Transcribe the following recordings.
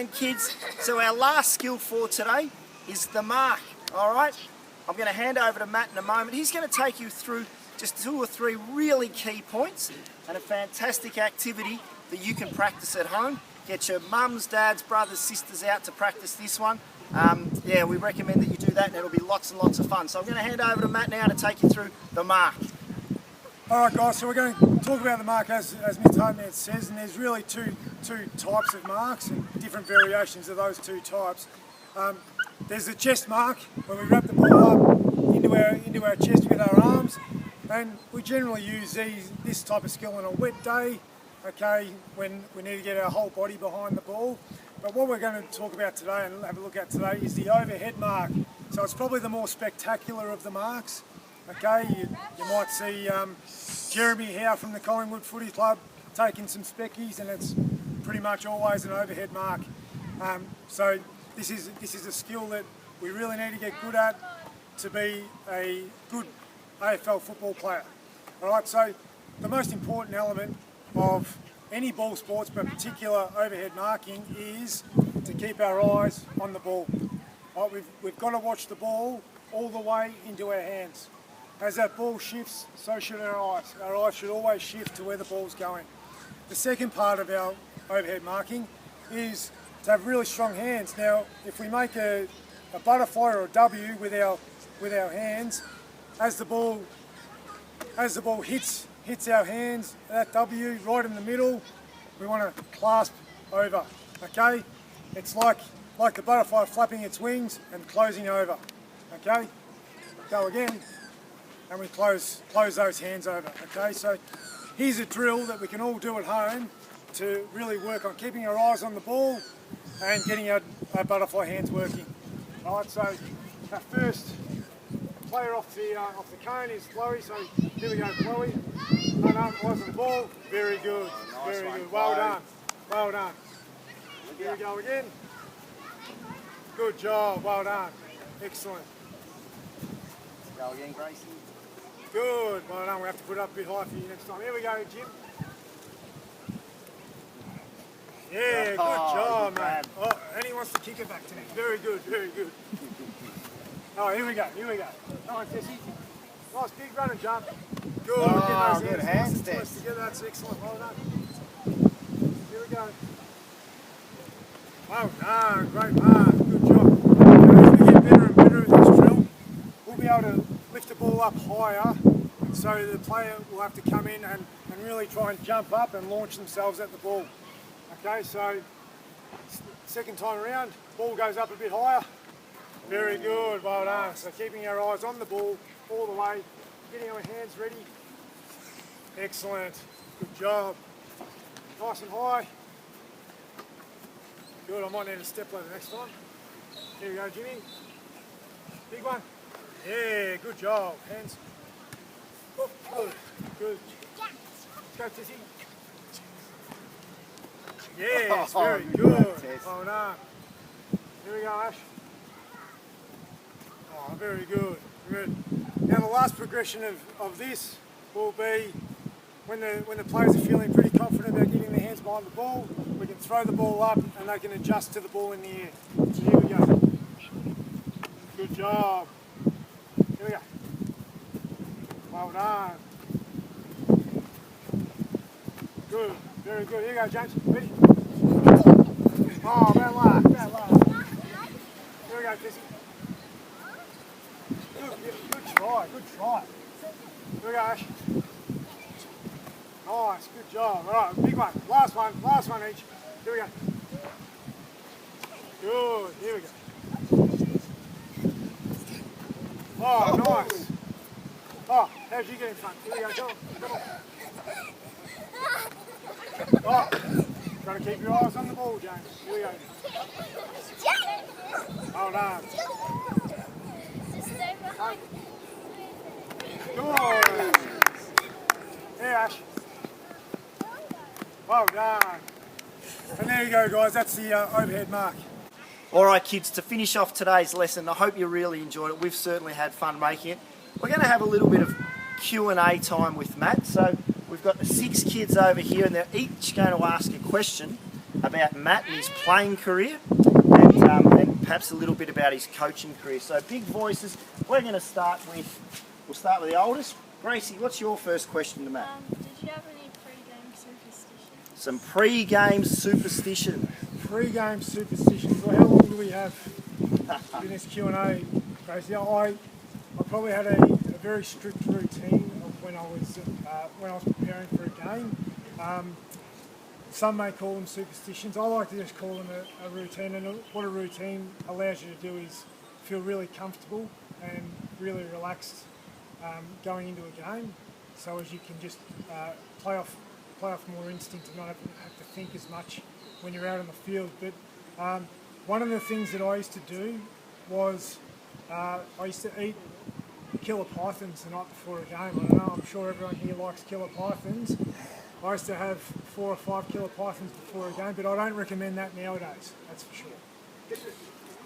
again, kids. So our last skill for today is the mark, all right? I'm going to hand over to Matt in a moment. He's going to take you through just 2 or 3 really key points and a fantastic activity that you can practice at home. Get your mums, dads, brothers, sisters out to practice this one. Yeah, we recommend that you do that, and it'll be lots and lots of fun. So I'm going to hand over to Matt now to take you through the mark. Alright guys, so we're going to talk about the mark as Mr. Hardman says, and there's really two types of marks and different variations of those 2 types. There's the chest mark, where we wrap the ball up into our chest with our arms, and we generally use this type of skill on a wet day, okay, when we need to get our whole body behind the ball. But what we're going to talk about today and have a look at today is the overhead mark. So it's probably the more spectacular of the marks. Okay, you might see Jeremy Howe from the Collingwood Footy Club taking some speckies, and it's pretty much always an overhead mark. So this is a skill that we really need to get good at to be a good AFL football player. Alright, so the most important element of any ball sports, but particular overhead marking, is to keep our eyes on the ball. Right, we've got to watch the ball all the way into our hands. As that ball shifts, so should our eyes. Our eyes should always shift to where the ball's going. The second part of our overhead marking is to have really strong hands. Now, if we make a butterfly or a W with our hands, as the ball hits our hands, that W right in the middle, we want to clasp over. Okay, it's like the butterfly flapping its wings and closing over. Okay, go again. And we close those hands over, okay? So here's a drill that we can all do at home to really work on keeping our eyes on the ball and getting our butterfly hands working. All right, so our first player off the cone is Chloe, so here we go, Chloe. Eyes on the ball, very good, very good, well done, well done. Here we go again. Good job, well done, excellent. Go again, Gracie. Good, well done, we have to put it up a bit high for you next time. Here we go, Jim. Yeah, good job, mate. Oh, and he wants to kick it back to me. Very good, very good. Oh, here we go, here we go. Come on, Tessie. Nice big run and jump. Good, oh, get those good hands hands, Tess. together, that's excellent, well done. Here we go. Well done, great mark, good job. As we get better and better at this drill, we'll be able to lift the ball up higher, so the player will have to come in and really try and jump up and launch themselves at the ball. Okay, so second time around, ball goes up a bit higher. Very good, well done. So keeping our eyes on the ball all the way, getting our hands ready. Excellent, good job. Nice and high. Good, I might need a step ladder next time. Here we go, Jimmy. Big one. Yeah, good job. Hands. Oh, good. Good. Let's go, Tissy. Yes, very good. Well done. Here we go, Ash. Oh, very good. Good. Now the last progression of this will be when the players are feeling pretty confident about getting their hands behind the ball, we can throw the ball up and they can adjust to the ball in the air. So here we go. Good job. Here we go. Well done. Good. Very good. Here you go, James. Ready? Oh, bad luck. Bad luck. Here we go, Kissy. Good try. Good try. Here we go, Ash. Nice. Good job. All right, big one. Last one. Last one each. Here we go. Good. Here we go. Oh, nice. Oh, how'd you get in front? Here we go, come on, come on. Oh, got to keep your eyes on the ball, James. Here we go. Well done. Good. Here, Ash. Well done. And there you go, guys. That's the overhead mark. All right, kids, to finish off today's lesson, I hope you really enjoyed it. We've certainly had fun making it. We're going to have a little bit of Q&A time with Matt. So we've got the 6 kids over here, and they're each going to ask a question. about Matt and his playing career, and perhaps a little bit about his coaching career. So big voices. We're going to start with, we'll start with the oldest. Gracie, what's your first question to Matt? Did you have any pre-game superstitions? Some pre-game superstition. Pre-game superstitions. Well, how long do we have in this Q&A, Gracie? I probably had a very strict routine of when I was preparing for a game. Some may call them superstitions. I like to just call them a routine, and what a routine allows you to do is feel really comfortable and really relaxed going into a game, so as you can just play off more instinct and not have to think as much when you're out on the field. But one of the things that I used to do was I used to eat killer pythons the night before a game. I don't know, I'm sure everyone here likes killer pythons. I used to have 4 or 5 killer pythons before a game, but I don't recommend that nowadays, that's for sure.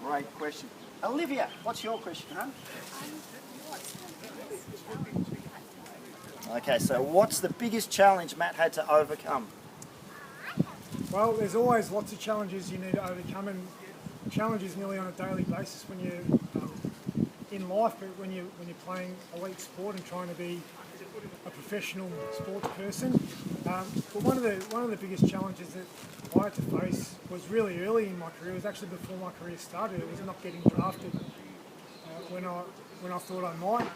Great question. Olivia, what's your question, huh? Okay, so what's the biggest challenge Matt had to overcome? Well, there's always lots of challenges you need to overcome, and challenges nearly on a daily basis when you're in life, but when you're playing elite sport and trying to be a professional sports person. But one of the biggest challenges that I had to face was really early in my career. It was actually before my career started. It was not getting drafted when I thought I might.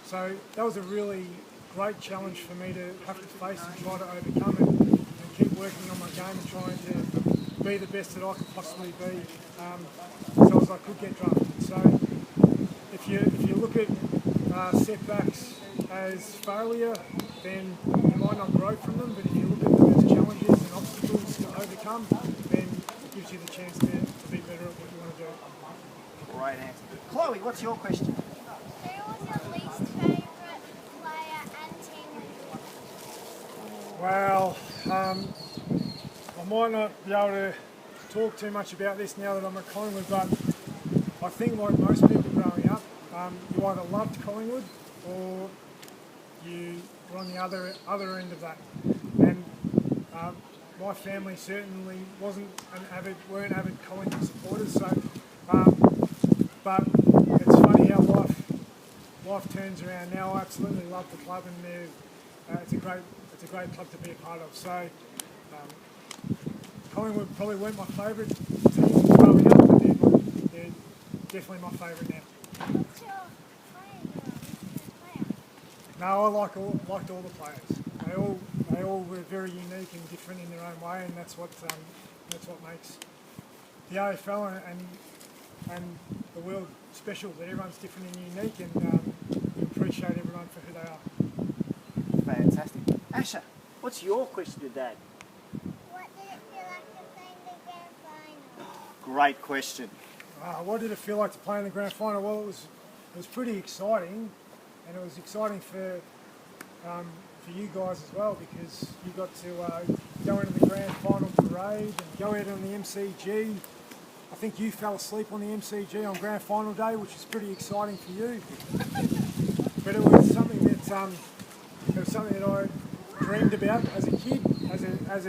So that was a really great challenge for me to have to face and try to overcome it, and keep working on my game and trying to be the best that I could possibly be, so as I could get drafted. So if you look at setbacks as failure, then you might not grow from them, but if you look at them as challenges and obstacles to overcome, then it gives you the chance to be better at what you want to do. Great answer. Chloe, what's your question? Who was your least favourite player and teammate? Well, I might not be able to talk too much about this now that I'm at Collingwood, but I think like most people growing up, you either loved Collingwood or you were on the other end of that. And my family certainly weren't avid Collingwood supporters. So, but it's funny how life turns around now. I absolutely love the club, and it's a great club to be a part of. So Collingwood probably weren't my favourite team growing up, but they're definitely my favourite now. What's your player? No, I liked all the players. They all were very unique and different in their own way, and that's what makes the AFL and the world special. That everyone's different and unique, and you appreciate everyone for who they are. Fantastic. Asha, what's your question to Dad? What did it feel like to play in the grand final? Great question. What did it feel like to play in the grand final? Well, it was pretty exciting, and it was exciting for you guys as well, because you got to go into the grand final parade and go out on the MCG. I think you fell asleep on the MCG on grand final day, which is pretty exciting for you. But it was something that I dreamed about as a kid, as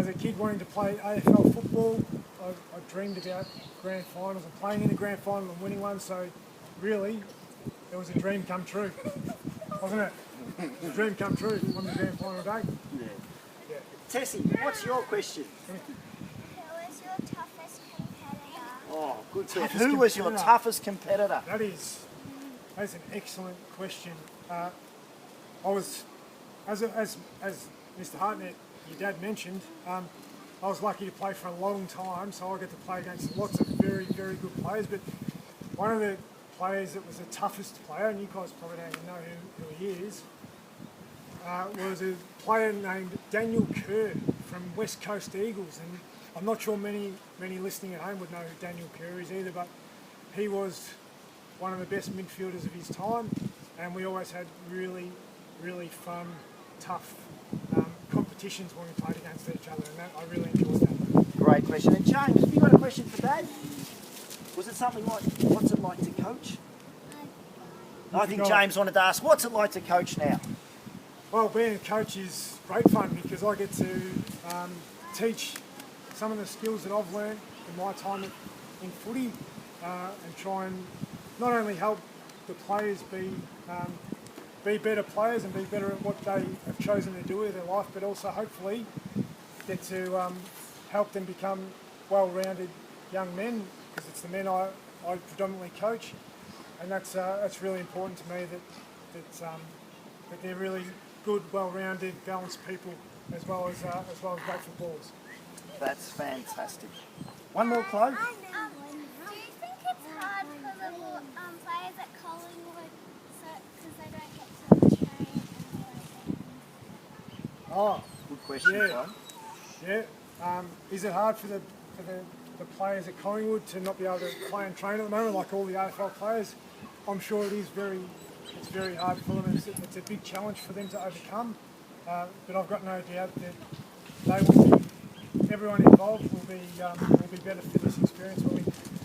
a kid wanting to play AFL football. I dreamed about grand finals and playing in a grand final and winning one. So really, it was a dream come true, wasn't it? It was a dream come true on the grand final day. Yeah. Tessie, what's your question? Who was your toughest competitor? Oh, good question. Who was your toughest competitor? That's an excellent question. I was, as Mr. Hartnett, your dad mentioned, I was lucky to play for a long time, so I got to play against lots of very, very good players. But one of the players that was the toughest player, and you guys probably don't even know who he is, was a player named Daniel Kerr from West Coast Eagles. And I'm not sure many listening at home would know who Daniel Kerr is either, but he was one of the best midfielders of his time, and we always had really, really fun, tough competitions when we played against each other, and I really enjoyed that. Great question. And James, have you got a question for Dad? Was it something like, what's it like to coach? I think James wanted to ask, what's it like to coach now? Well, being a coach is great fun because I get to teach some of the skills that I've learned in my time in footy, and try and not only help the players be better players and be better at what they have chosen to do with their life, but also hopefully get to help them become well-rounded young men, because it's the men I predominantly coach, and that's really important to me that they're really good, well-rounded, balanced people as well as great footballers. That's fantastic. One more, Chloe. Do you think it's hard for the players at Collingwood because they don't get to train and Oh, Good question, Yeah. Chloe. yeah. Is it hard for the players at Collingwood to not be able to play and train at the moment, like all the AFL players? I'm sure it is it's very hard for them. It's a big challenge for them to overcome. But I've got no doubt that everyone involved will be better for this experience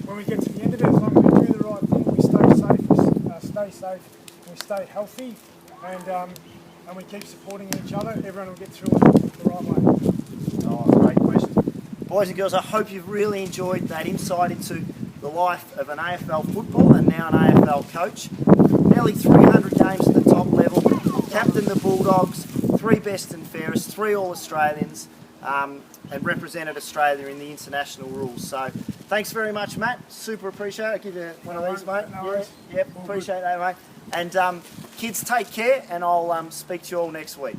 when we get to the end of it. As long as we do the right thing, we stay safe, and we stay healthy, and we keep supporting each other, everyone will get through it the right way. Oh, great question. Boys and girls, I hope you've really enjoyed that insight into the life of an AFL footballer and now an AFL coach. Nearly 300 games at the top level, captained the Bulldogs, 3 best and fairest, 3 All-Australians, and represented Australia in the international rules. So thanks very much, Matt. Super appreciate it. I'll give you one of these, mate. No worries. Yep, appreciate that, mate. And kids, take care, and I'll speak to you all next week.